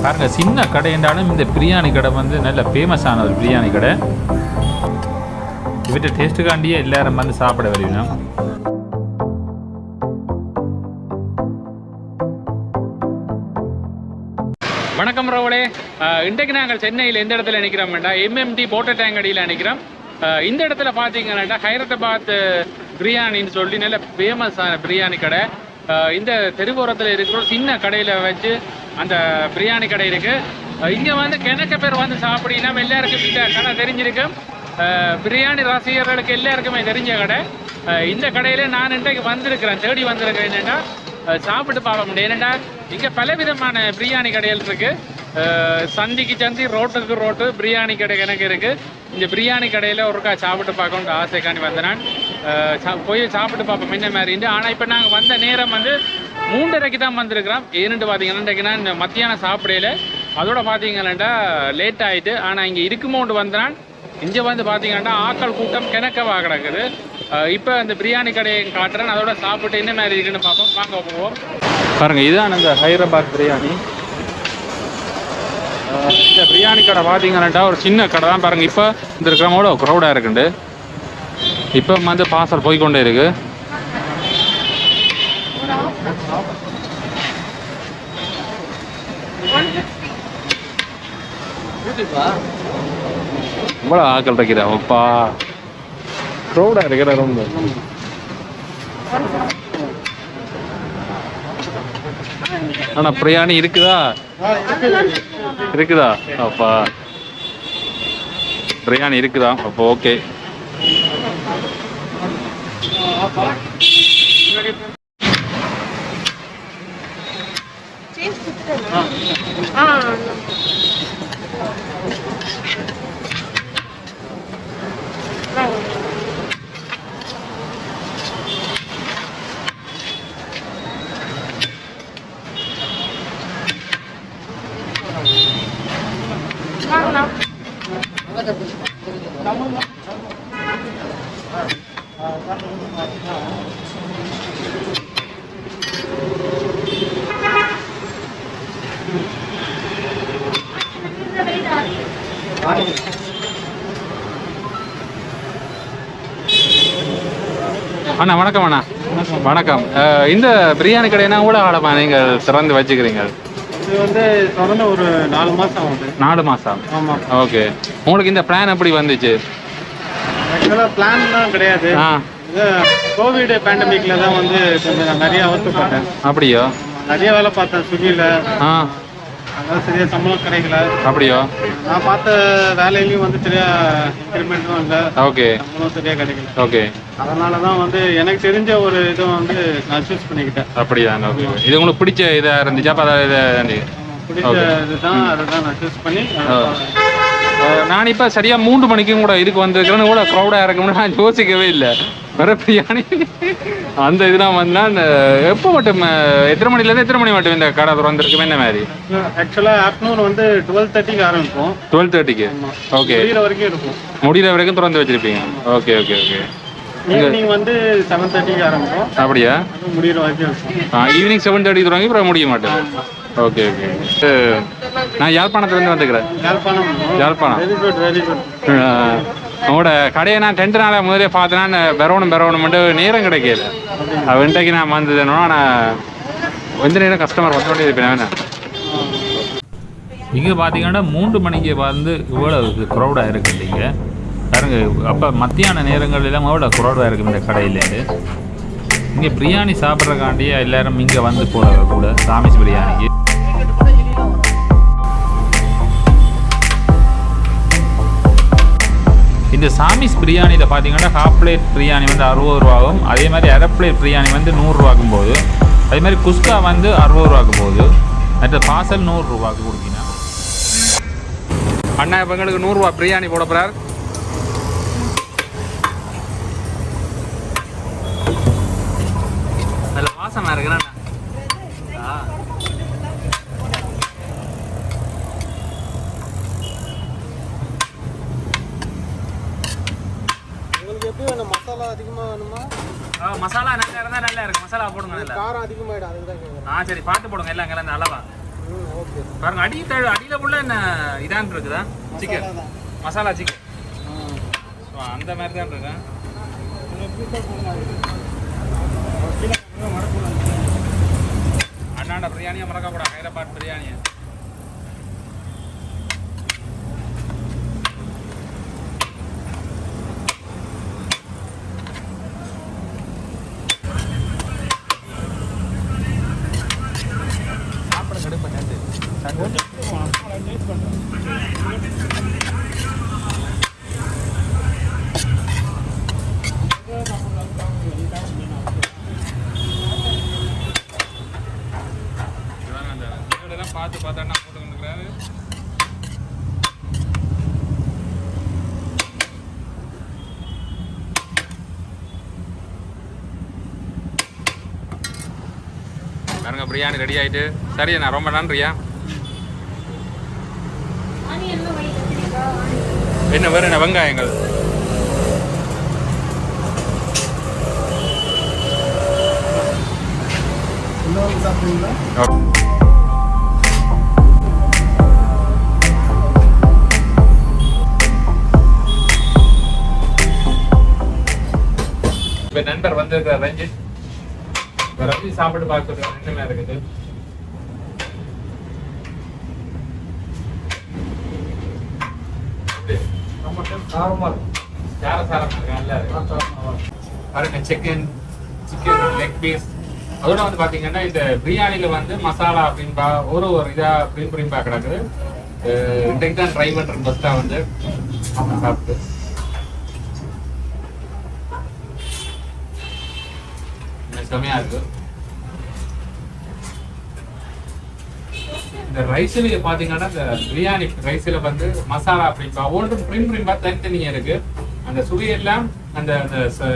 பாருங்க, சின்ன கடை என்றாலும் இந்த பிரியாணி கடை வந்து நல்ல ஃபேமஸான ஒரு பிரியாணி கடை. இவற்றை டேஸ்ட்டுக்காண்டியே எல்லாரும் வந்து சாப்பிட வருவீங்க. வணக்கம் ரவளே. இன்றைக்கு நாங்கள் சென்னையில் எந்த இடத்துல நிற்கிறோம்டா, எம்எம்டி போட்ட டேங்க் அடியில் நிற்கிறோம். இந்த இடத்துல பார்த்தீங்கன்னா ஹைதராபாத் பிரியாணின்னு சொல்லி நல்ல ஃபேமஸான பிரியாணி கடை. இந்த தெருவோரத்தில் இருக்கிற சின்ன கடையில் வச்சு அந்த பிரியாணி கடை இருக்குது. இங்கே வந்து கிணக்க பேர் வந்து சாப்பிட்டீங்கன்னா எல்லாருக்கும் இந்த கடை தெரிஞ்சிருக்கும். பிரியாணி ரசிகர்களுக்கு எல்லாருக்குமே தெரிஞ்ச கடை. இந்த கடையில் நான் இன்றைக்கு வந்திருக்கிறேன், தேடி வந்திருக்கிறேன். என்னென்னா சாப்பிட்டு பார்க்க முடியும். ஏன்னா இங்கே பலவிதமான பிரியாணி கடைகள் இருக்குது. சந்திக்கு சந்தி, ரோட்டுக்கு ரோட்டு பிரியாணி கடை எனக்கு இருக்குது. இந்த பிரியாணி கடையில் ஒருக்கா சாப்பிட்டு பார்க்கணுன்ற ஆசைக்காண்டி வந்தேன் நான். போய் சாப்பிட்டு பார்ப்போம் என்ன மாதிரிண்டு. ஆனால் இப்போ நாங்கள் வந்த நேரம் வந்து 3:30க்கு தான் வந்திருக்கிறோம். ஏன்னு பார்த்தீங்கன்னா இன்றைக்கு நான் மத்தியானம் சாப்பிடையில, அதோட பார்த்தீங்கன்னா லேட் ஆகிட்டு. ஆனால் இங்கே இருக்குமோண்டு வந்தான். இங்கே வந்து பார்த்தீங்கன்னா ஆக்கள் கூட்டம் கிணக்கவா கிடக்குது. இப்போ இந்த பிரியாணி கடையை காட்டுறேன், அதோட சாப்பிட்டு என்ன மாதிரி இருக்குன்னு பார்ப்போம். வாங்க போவோம். பாருங்கள், இதுதான் இந்த ஹைதராபாத் பிரியாணி. இந்த பிரியாணி கடை பார்த்தீங்கன்னா ஒரு சின்ன கடை தான். பாருங்கள், இப்போ இந்த இருக்கிறவங்களோட க்ரௌடாக இருக்குண்டு. இப்போ வந்து பார்சல் போய்கொண்டே இருக்கு. இவ்வளோ ஆக்கள் இருக்கிறா அப்பா, க்ரௌடாக இருக்கிற ரொம்ப. ஆனால் பிரியாணி இருக்குதா? இருக்குதா அப்பா? பிரியாணி இருக்குதா அப்போ? ஓகே. அண்ணா வணக்கம். அண்ணா வணக்கம். இந்த பிரியாணி கடைனா கூட ஆளமா நீங்கள் திறந்து வச்சுக்கிறீங்க? இது வந்து தொடர்ந்து ஒரு 4 மாதம் ஆகுது. 4 மாதம்? ஆமாம். ஓகே. உங்களுக்கு இந்த பிளான் எப்படி வந்துச்சு? ஆக்சுவலாக பிளான்லாம் கிடையாது. இது கோவிட் பேண்டமிக்ல தான் வந்து கொஞ்சம் நிறைய அவசரப்பட்டேன். அப்படியோ? நிறைய வேலை பார்த்தேன் ஸ்விக்கியில். அதாவது சரியா சம்பளம் கிடைக்கல. அப்படியோ? நான் பார்த்த வேலையிலையும் வந்து சரியா இன்க்ரிமெண்ட்டும் இல்லை. ஓகே. சம்பளம் சரியா கிடைக்கல. ஓகே. அதனால தான் வந்து எனக்கு தெரிஞ்ச ஒரு இதை வந்து நான் சூஸ் பண்ணிக்கிட்டேன். அப்படிதான். ஓகே. இது உங்களுக்கு பிடிச்ச இதாக இருந்துச்சா? அப்போ அதை பிடிச்ச இதுதான், அதை தான் நான் சூஸ் பண்ணி. நான் இப்போ சரியாக 3 மணிக்கும் கூட இதுக்கு வந்திருக்கிறேன்னு கூட க்ரௌடாக இருக்கும்னு நான் யோசிக்கவே இல்லை. வேற பிரியாணி அந்த இதெல்லாம் வந்தால் எப்போ மட்டும் எத்தனை மணிலேருந்து எத்தனை மணி மட்டும் இந்த கடை திறந்துருக்குமே? என்ன மாதிரி? ஆக்சுவலாக ஆஃப்டர்நூன் வந்து 12:30க்கு ஆரம்பிப்போம். 12:30க்கு? ஓகே. முடிகிற வரைக்கும் இருக்கும். முடிகிற வரைக்கும் திறந்து வச்சிருப்பீங்க. Okay okay okay. ஈவினிங் வந்து 7:30க்கு ஆரம்பிப்போம். அப்படியா? முடிகிற வரைக்கும் இருக்கும். ஈவினிங் 7:30 தொடங்கி அப்புறம் முடிய மாட்டேன். Okay okay. நான் யாழ்ப்பாணத்துலேருந்து வந்துக்கிறேன். Yazhpanam. Very good very good. உங்களோட கடையை நான் 2 நாளாக முதலே பார்த்தேன்னா பெறவணும்ட்டு நேரம் கிடைக்கல. இன்றைக்கு நான் வந்ததுன்னா நான் கொஞ்ச நேரம் கஸ்டமர் வந்து இருப்பேன். இங்கே பார்த்தீங்கன்னா 3 மணிக்கு வந்து இவ்வளோ க்ரௌடாக இருக்குது இங்கே பாருங்க. அப்போ மத்தியான நேரங்கள் எல்லாம் இவ்வளோ க்ரௌடாக இருக்குது இந்த கடையிலேருந்து. இங்கே பிரியாணி சாப்பிட்றக்காண்டியே எல்லோரும் இங்கே வந்து போகிறாங்க கூட சாமிஸ் பிரியாணிக்கு. இந்த சாமிஸ் பிரியாணியில் பார்த்தீங்கன்னா ஹாஃப் பிளேட் பிரியாணி வந்து 60 ரூபாவும், அதே மாதிரி அரை பிளேட் பிரியாணி வந்து 100 ரூபாக்கும் போகுது. அதே மாதிரி குஸ்கா வந்து 60 ரூபாக்கு போகுது. மற்ற பார்சல் 100 ரூபாய்க்கு கொடுத்தீங்கன்னா. அண்ணா இப்போ எங்களுக்கு 100 ரூபா பிரியாணி போட போகிறார். அதில் வாசமாக இருக்கிறேன். மசாலா அதிகமாக வேணுமா? மசாலா நல்லா இருந்தால் நல்லா இருக்கு. மசாலா போடுங்க. நல்லா காரம் அதிகமாகிடும், அதுக்கு தான் கேட்குறேன். சரி பார்த்து போடுங்க எல்லாம் கலந்து அளவா. பாருங்க அடியில உள்ள என்ன இதான் இருக்குதா சிக்கன் மசாலா சிக்கன் அந்த மாதிரி தான் இருக்கு அண்ணாண்ட பிரியாணியை மறக்கக்கூடாது ஹைதராபாத் பிரியாணியை பார்த்து பார்த்தா போட்டு வந்துக்கிறாரு பாருங்க பிரியாணி ரெடி ஆயிட்டு சரியா நான் ரொம்ப நன்றியா என்ன வேற என்ன வெங்காயங்கள் இப்ப நண்பர் வந்திருக்கிற ரஞ்சித் ரஞ்சித் சாப்பிட்டு பார்க்குறது என்னமே இருக்குது பாருங்க சிக்கன் லெக் பீஸ் அதோட வந்து பாத்தீங்கன்னா இந்த பிரியாணில வந்து மசாலா அப்படின்பா ஒரு இதா அப்படின்பா கிடக்குது இன்றைக்கு தான் ட்ரை பண்றேன் ஃபர்ஸ்டா வந்து சாப்பிட்டு செமையா இருக்கு இந்த ரைஸ்ல பாத்தீங்கன்னா இந்த பிரியாணி ரைஸ்ல வந்து மசாலா அப்படின்பா ஒவ்வொன்றும் பிரிம்பா தனித்தனியா இருக்கு அந்த சுவையெல்லாம் அந்த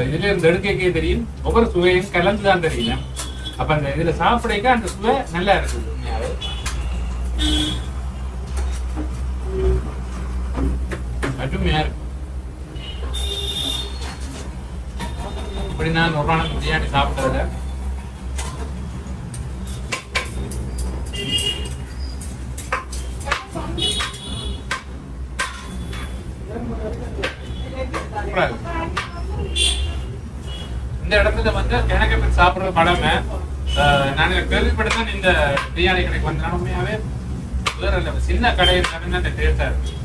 இதுல இருந்து எடுக்கே தெரியும் ஒவ்வொரு சுவையும் கலந்துதான் தெரியல அப்ப அந்த இதுல சாப்பிடக்க அந்த சுவை நல்லா இருக்குது அருமையா இருக்கு இப்படி நான் ஒரு நாள் பிரியாணி சாப்பிட்டதுல இந்த இடத்துல வந்து எனக்கு போய் சாப்பிடுற படமே நான் கேள்விப்பட்டதான் இந்த பிரியாணி கடைக்கு வந்து உண்மையாவே வேற இல்லை சின்ன கடை இருந்தாலும் அந்த டேஸ்டா இருக்கு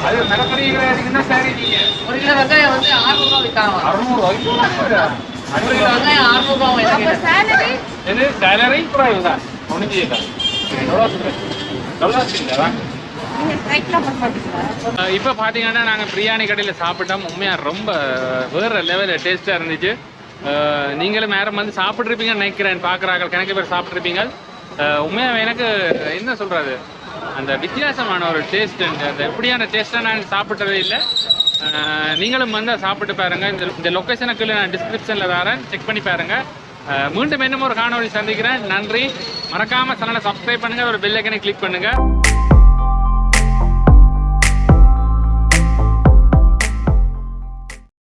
அது மிளகறி கிடையாதுன்னா சரி நீங்க ஒரு கிலோ வெங்காயம் வந்து 600 ரூபாய் விற்காங்க 600 வெங்காயம் 600 ரூபாய் இது சேலரி பிரைஸ் தான் ஒண்ணுக்கு இப்ப பாத்தீங்கன்னா நாங்க பிரியாணி கடையில சாப்பிட்டோம் உண்மையா ரொம்ப வேற லெவல்ல டேஸ்டா இருந்துச்சு நீங்களும் நேரம் வந்து சாப்பிட்டுருப்பீங்கன்னு நினைக்கிறேன் பாக்குறாங்க கணக்கு பேர் சாப்பிட்டுருப்பீங்க உண்மையா எனக்கு என்ன சொல்றது அந்த வித்தியாசமான ஒரு டேஸ்ட் அந்த எப்படியான டேஸ்ட்டை நான் சாப்பிட்டதே இல்லை நீங்களும் வந்து சாப்பிட்டு பாருங்க இந்த லொக்கேஷனுக்கு நான் டிஸ்கிரிப்ஷன்ல தரேன் செக் பண்ணி பாருங்க மீண்டும் இன்னும் ஒரு காணொளி சந்திக்கிறேன் நன்றி மறக்காம சேனலை சப்ஸ்கிரைப் பண்ணுங்க ஒரு பெல் ஐக்கனை கிளிக் பண்ணுங்க